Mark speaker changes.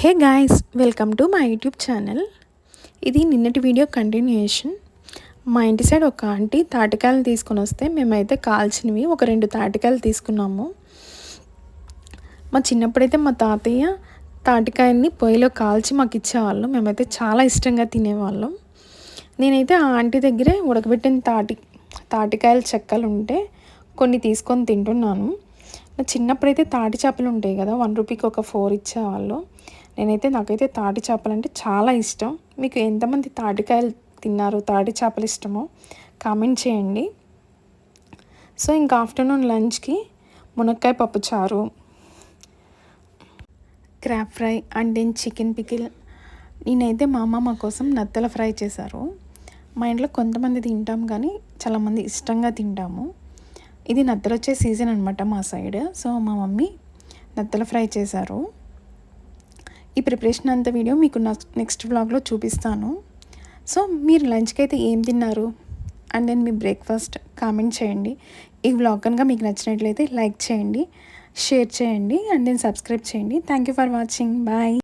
Speaker 1: Hey guys, welcome to my YouTube channel. ఇది నిన్నటి video continuation. మా ఇంటి సైడ్ ఒక ఆంటీ తాటికాయలు తీసుకొని వస్తే మేమైతే కాల్చినవి ఒక 2 తాటికాయలు తీసుకున్నాము. మా చిన్నప్పుడైతే మా తాతయ్య తాటికాయల్ని పొయ్యిలో కాల్చి మాకు ఇచ్చేవాళ్ళు. మేమైతే చాలా ఇష్టంగా తినేవాళ్ళం. నేనైతే ఆ ఆంటీ దగ్గరే ఉడకబెట్టిన తాటికాయల చెక్కలు ఉంటే కొన్ని తీసుకొని తింటున్నాను. నా చిన్నప్పుడైతే తాటి చేపలు ఉంటాయి కదా, 1 రూపీకి ఒక 4 ఇచ్చేవాళ్ళు. నాకైతే తాటి చేపలు అంటే చాలా ఇష్టం. మీకు ఎంతమంది తాటికాయలు తిన్నారు, తాటి చేపలు ఇష్టమో కామెంట్ చేయండి. సో ఇంకా ఆఫ్టర్నూన్ లంచ్కి మునక్కాయ పప్పుచారు, crab fry and then chicken pickle. నేనైతే మా అమ్మ మా కోసం నత్తల ఫ్రై చేశారు. మా ఇంట్లో కొంతమంది తింటాం కానీ చాలామంది ఇష్టంగా తింటాము. ఇది నత్తలు వచ్చే సీజన్ అనమాట మా సైడ్. సో మా మమ్మీ నత్తల ఫ్రై చేశారు. ఈ ప్రిపరేషన్ అంత వీడియో మీకు నెక్స్ట్ వ్లాగ్లో చూపిస్తాను. సో మీరు లంచ్కి అయితే ఏం తిన్నారు అండ్ దెన్ మీ బ్రేక్ఫాస్ట్ కామెంట్ చేయండి. ఈ వ్లాగ్ కనుక మీకు నచ్చినట్లయితే లైక్ చేయండి, షేర్ చేయండి అండ్ దెన్ సబ్స్క్రైబ్ చేయండి. Thank you for watching. Bye.